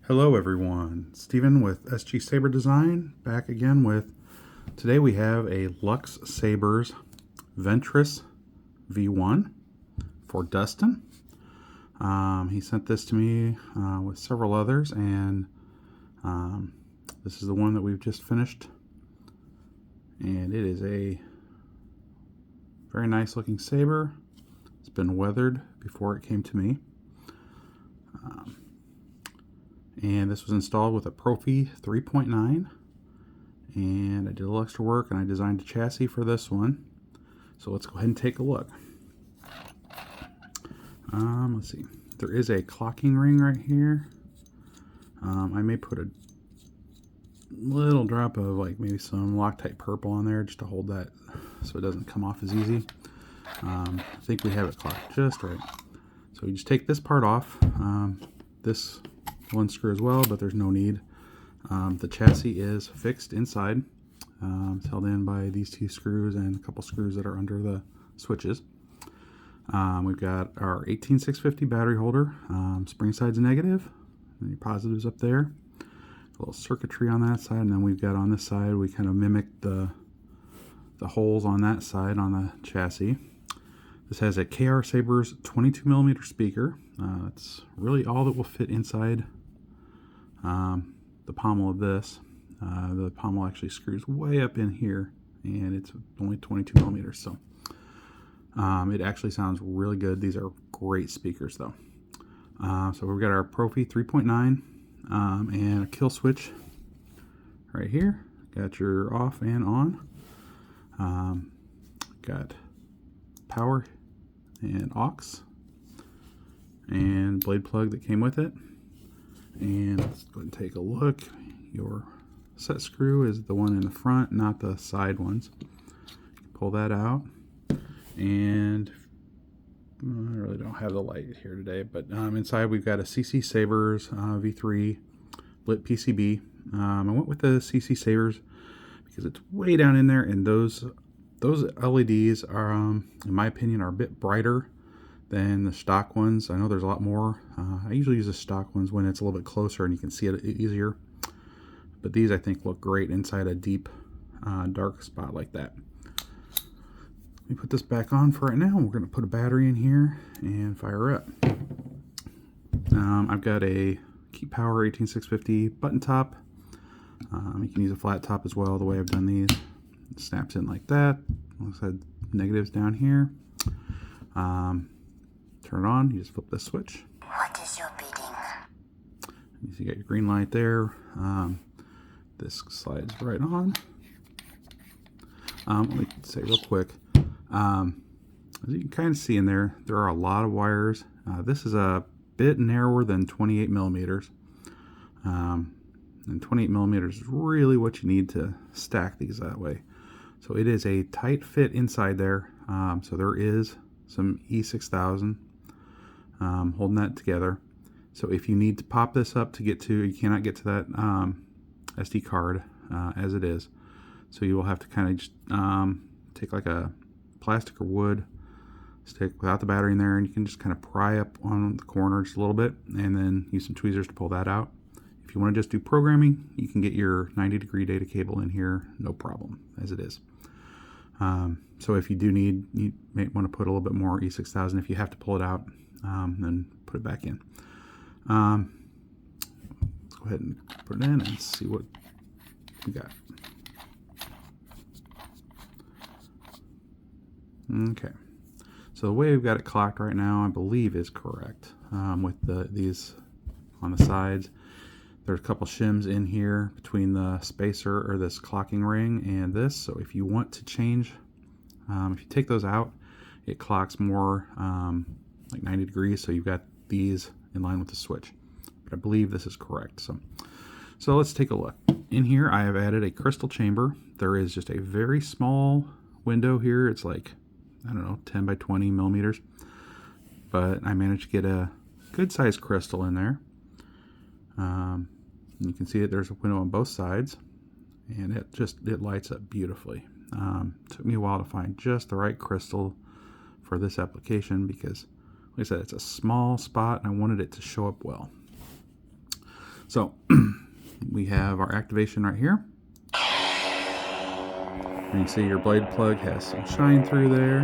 Hello everyone, Stephen with SG Saber Design, back again with, today we have a Lux Sabers Ventress V1 for Dustin. He sent this to me with several others, and this is the one that we've just finished, and it is a very nice looking saber. It's been weathered before it came to me. And this was installed with a Proffie 3.9, and I did a little extra work and I designed a chassis for this one. So let's go ahead and take a look. Let's see, there is a clocking ring right here. I may put a little drop of like maybe some Loctite purple on there just to hold that so it doesn't come off as easy. I think we have it clocked just right. So you just take this part off. This one screw as well, but there's no need. The chassis is fixed inside. It's held in by these two screws and a couple screws that are under the switches. We've got our 18650 battery holder. Spring side's negative, and your positive's up there. A little circuitry on that side, and then we've got on this side, we kind of mimicked the holes on that side on the chassis. This has a KR Sabers 22mm speaker. It's really all that will fit inside the pommel of this. The pommel actually screws way up in here, and it's only 22mm, so it actually sounds really good. These are great speakers though. So we've got our Proffie 3.9 and a kill switch right here. Got your off and on. Got power and aux and blade plug that came with it. And let's go ahead and take a look. Your set screw is the one in the front, not the side ones. Pull that out, and I really don't have the light here today, but inside we've got a CC Sabers V3 lit PCB. I went with the CC Sabers because it's way down in there, and those LEDs are, in my opinion, are a bit brighter than the stock ones. I know there's a lot more. I usually use the stock ones when it's a little bit closer and you can see it easier. But these I think look great inside a deep, dark spot like that. Let me put this back on for right now. We're going to put a battery in here and fire up. I've got a Keep Power 18650 button top. You can use a flat top as well, the way I've done these. It snaps in like that. Looks like negatives down here. Turn it on, you just flip this switch. What is your bidding? You got your green light there. This slides right on. Let me say real quick, as you can kind of see in there, there are a lot of wires. This is a bit narrower than 28mm. And 28mm is really what you need to stack these that way. So it is a tight fit inside there. So there is some E6000 holding that together. So if you need to pop this up to get to, you cannot get to that SD card as it is. So you will have to kind of just take like a plastic or wood stick without the battery in there, and you can just kind of pry up on the corner just a little bit, and then use some tweezers to pull that out. If you want to just do programming, you can get your 90-degree data cable in here, no problem, as it is. So if you do need, you may want to put a little bit more E6000 if you have to pull it out, then put it back in. Let's go ahead and put it in and see what we got. Okay, so the way we've got it clocked right now, I believe is correct. With these on the sides, there's a couple shims in here between the spacer or this clocking ring and this. So if you want to change, if you take those out, it clocks more like 90 degrees. So you've got these in line with the switch. But I believe this is correct. So let's take a look. In here, I have added a crystal chamber. There is just a very small window here. It's like, I don't know, 10 by 20 millimeters. But I managed to get a good sized crystal in there. You can see it, there's a window on both sides, and it lights up beautifully. Took me a while to find just the right crystal for this application because, like I said, it's a small spot and I wanted it to show up well. So we have our activation right here. And you can see your blade plug has some shine through there.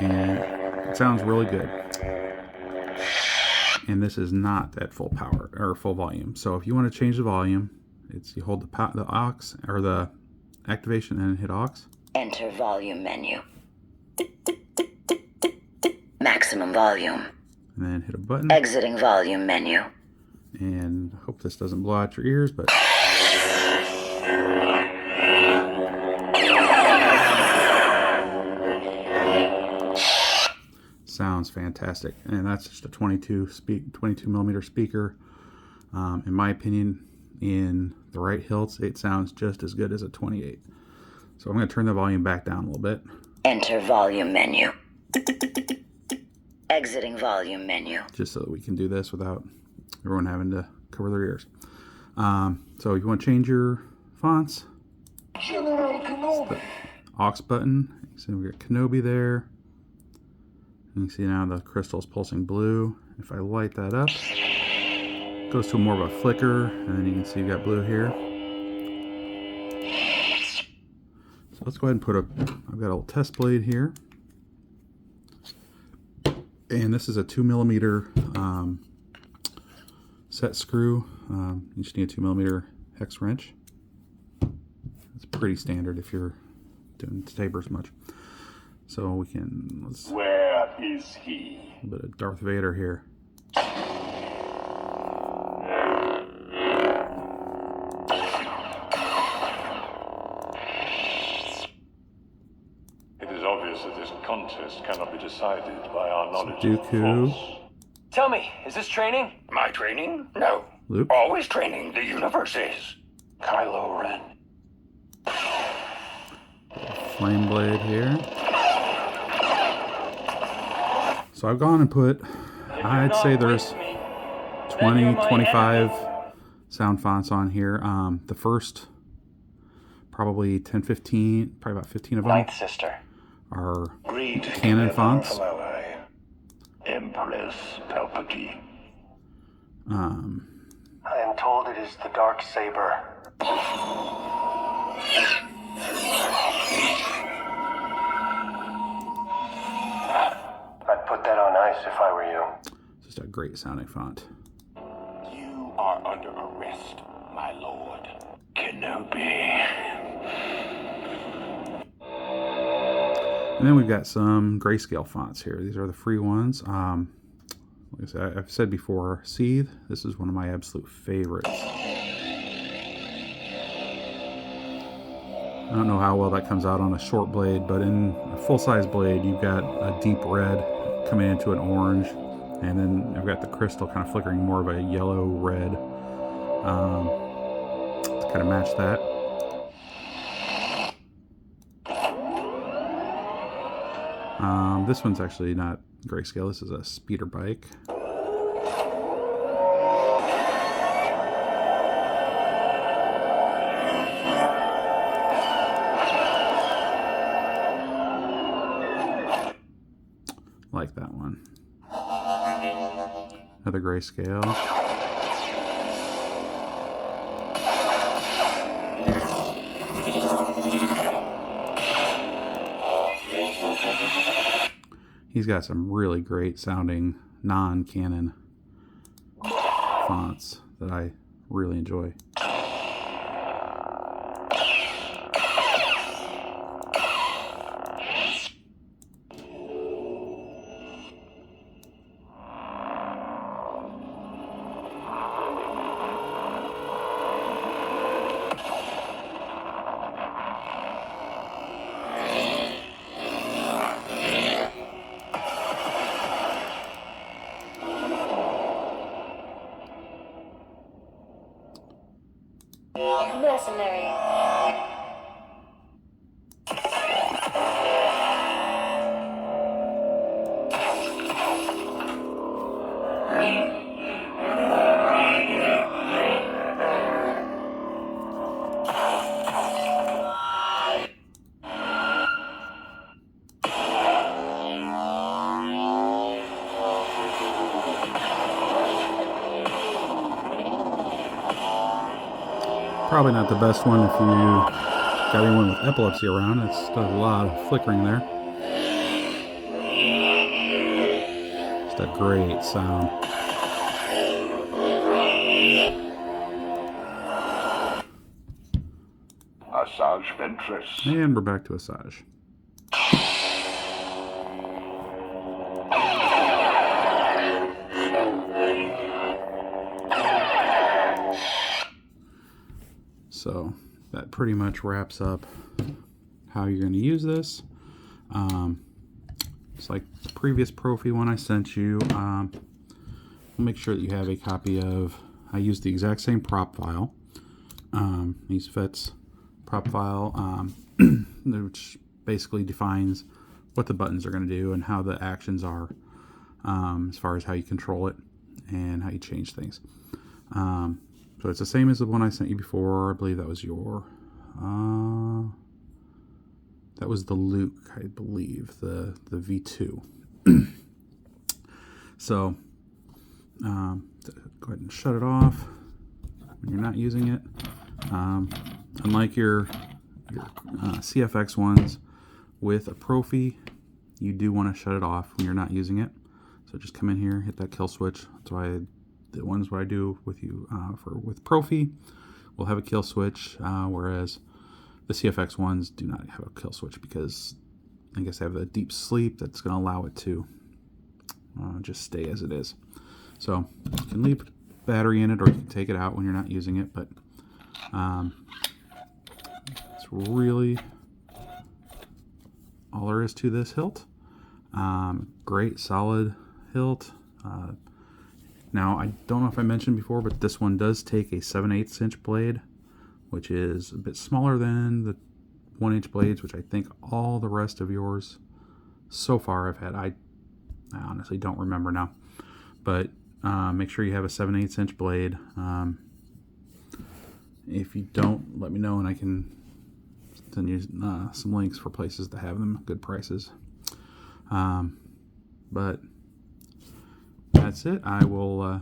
And it sounds really good. And this is not at full power or full volume. So if you want to change the volume, you hold the aux or the activation and hit aux. Enter volume menu. Maximum volume. And then hit a button. Exiting volume menu. And I hope this doesn't blow out your ears, but sounds fantastic. And that's just a 22 millimeter speaker. In my opinion, in the right hilts, it sounds just as good as a 28. So I'm going to turn the volume back down a little bit. Enter volume menu. Exiting volume menu. Just so that we can do this without everyone having to cover their ears. So if you want to change your fonts, General Kenobi. the aux button. You see we got Kenobi there. And you see now the crystal's pulsing blue. If I light that up, it goes to more of a flicker, and then you can see you got blue here. So let's go ahead and I've got a little test blade here. And this is a 2 millimeter set screw. You just need a 2 millimeter hex wrench. It's pretty standard if you're doing Sabers much. So we can, Where is he? a bit of Darth Vader here. It is obvious that this contest cannot be decided by our knowledge Dooku. of force. Tell me, is this training? My training? No. Luke. Always training. The universe is. Kylo Ren. Flame blade here. So I've gone and put, I'd say there's 20, 25 sound fonts on here. The first probably 10, 15, probably about 15 of them Ninth sister. Great are canon fonts. ally, Empress Palpatine. I am told it is the Dark Saber. I'd put that on ice if I were you. Just a great sounding font. You are under arrest, my lord. Kenobi. And then we've got some grayscale fonts here. These are the free ones. Like I said, I've said before, Seethe. This is one of my absolute favorites. I don't know how well that comes out on a short blade, but in a full-size blade, you've got a deep red coming into an orange, and then I've got the crystal kind of flickering more of a yellow-red to kind of match that. This one's actually not grayscale. This is a speeder bike. Like that one. Another grayscale. He's got some really great sounding non-canon fonts that I really enjoy. Mercenary. Probably not the best one if you got anyone with epilepsy around. It's does a lot of flickering there. Just a great sound. Asajj Ventress. And we're back to Asajj. So that pretty much wraps up how you're going to use this. It's like the previous Proffie one I sent you. Make sure that you have a copy of, I used the exact same prop file. These FETs prop file, which basically defines what the buttons are going to do and how the actions are, as far as how you control it and how you change things. So it's the same as the one I sent you before. I believe that was your, that was the Luke, I believe, the V2. So go ahead and shut it off when you're not using it. Unlike your CFX ones with a Proffie, you do want to shut it off when you're not using it. So just come in here, hit that kill switch. That's why the ones what I do with you with Proffie will have a kill switch, whereas the CFX ones do not have a kill switch because I guess they have a deep sleep that's going to allow it to just stay as it is. So you can leave battery in it or you can take it out when you're not using it, but it's really all there is to this hilt. Great solid hilt. Now I don't know if I mentioned before, but this one does take a 7/8 inch blade, which is a bit smaller than the 1-inch blades, which I think all the rest of yours so far have had. I honestly don't remember now, but make sure you have a 7/8 inch blade. If you don't, let me know and I can send you some links for places that have them, good prices. But that's it. I will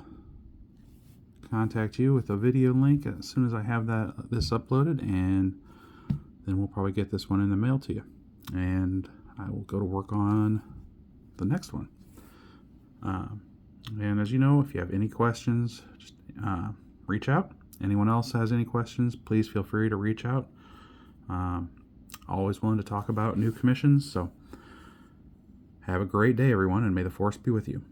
contact you with a video link as soon as I have this uploaded, and then we'll probably get this one in the mail to you. And I will go to work on the next one. And as you know, if you have any questions, just reach out. Anyone else has any questions, please feel free to reach out. Always willing to talk about new commissions. So have a great day, everyone, and may the force be with you.